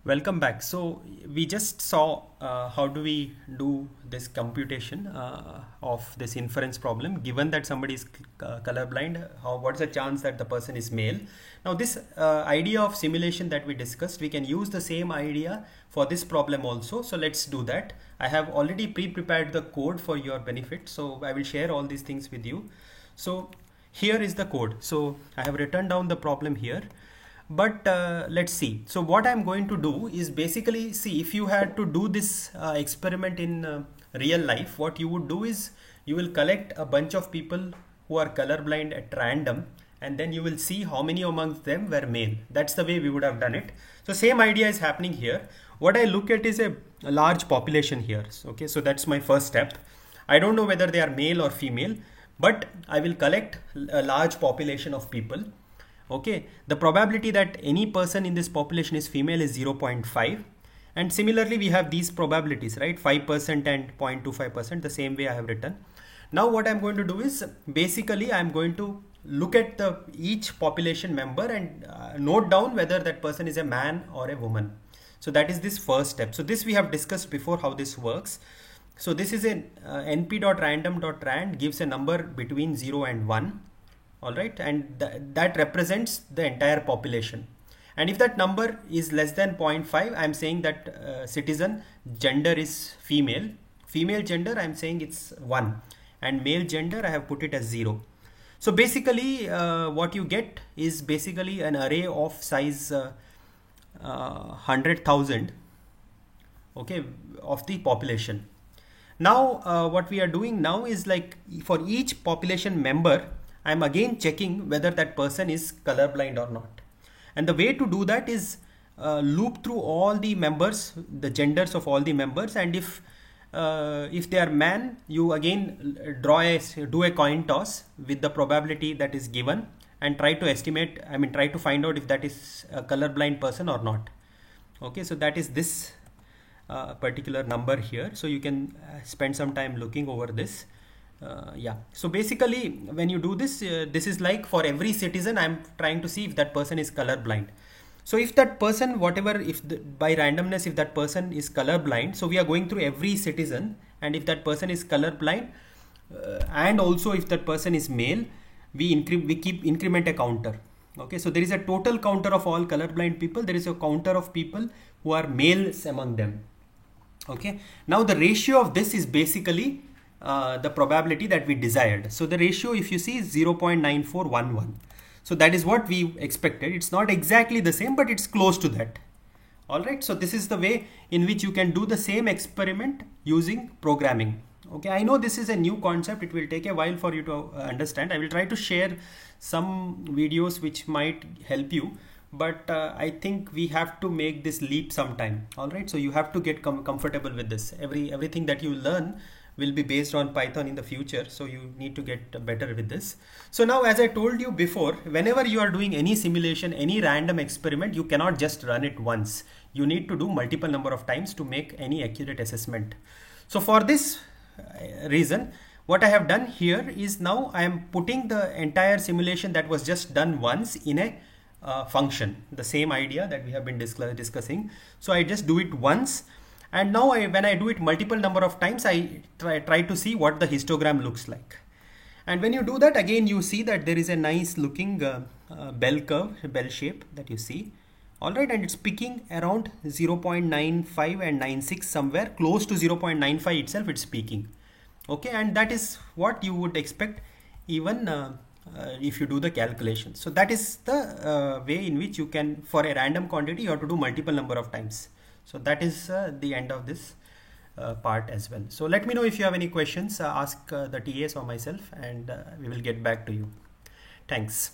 Welcome back. So we just saw how do we do this computation of this inference problem given that somebody is colorblind. What's the chance that the person is male? Now this idea of simulation that we discussed, we can use the same idea for this problem also. So let's do that. I have already pre-prepared the code for your benefit. So I will share all these things with you. So here is the code. So I have written down the problem here. But let's see. So what I'm going to do is basically see if you had to do this experiment in real life, what you would do is you will collect a bunch of people who are colorblind at random, and then you will see how many amongst them were male. That's the way we would have done it. So same idea is happening here. What I look at is a large population here. Okay, so that's my first step. I don't know whether they are male or female, but I will collect a large population of people. Okay, the probability that any person in this population is female is 0.5, and similarly we have these probabilities, right? 5% and 0.25%, the same way I have written. Now what I'm going to do is basically I'm going to look at each population member and note down whether that person is a man or a woman. So that is this first step. So this we have discussed before how this works. So this is a np.random.rand gives a number between 0 and 1. All right, and that represents the entire population. And if that number is less than 0.5, I'm saying that citizen gender is female. Female gender, I'm saying it's 1. And male gender, I have put it as 0. So basically, what you get is basically an array of size 100,000, okay, of the population. Now, what we are doing now is like for each population member, I'm again checking whether that person is colorblind or not. And the way to do that is loop through all the members, the genders of all the members, and if they are man, you again do a coin toss with the probability that is given and try to estimate, try to find out if that is a colorblind person or not. Okay, so that is this particular number here. So you can spend some time looking over this. Yeah, so basically when you do this, this is like for every citizen I'm trying to see if that person is colorblind. So if that person, by randomness, if that person is colorblind, so we are going through every citizen, and if that person is colorblind and also if that person is male, we increment a counter. Okay, so there is a total counter of all colorblind people. There is a counter of people who are males among them. Okay, now the ratio of this is basically the probability that we desired. So the ratio, if you see, is 0.9411. So that is what we expected. It's not exactly the same, but it's close to that. All right. So this is the way in which you can do the same experiment using programming. Okay. I know this is a new concept. It will take a while for you to understand. I will try to share some videos which might help you, but I think we have to make this leap sometime. All right. So you have to get comfortable with this. Everything that you learn will be based on Python in the future, so you need to get better with this. So now, as I told you before, whenever you are doing any simulation, any random experiment, you cannot just run it once. You need to do multiple number of times to make any accurate assessment. So for this reason, what I have done here is now I am putting the entire simulation that was just done once in a function, the same idea that we have been discussing. So I just do it once. And now when I do it multiple number of times, I try to see what the histogram looks like. And when you do that, again, you see that there is a nice looking bell curve, bell shape that you see. All right, and it's picking around 0.95 and 96, somewhere close to 0.95 itself, it's peaking. Okay, and that is what you would expect even if you do the calculation. So that is the way in which you can, for a random quantity, you have to do multiple number of times. So that is the end of this part as well. So let me know if you have any questions, ask the TAs or myself, and we will get back to you. Thanks.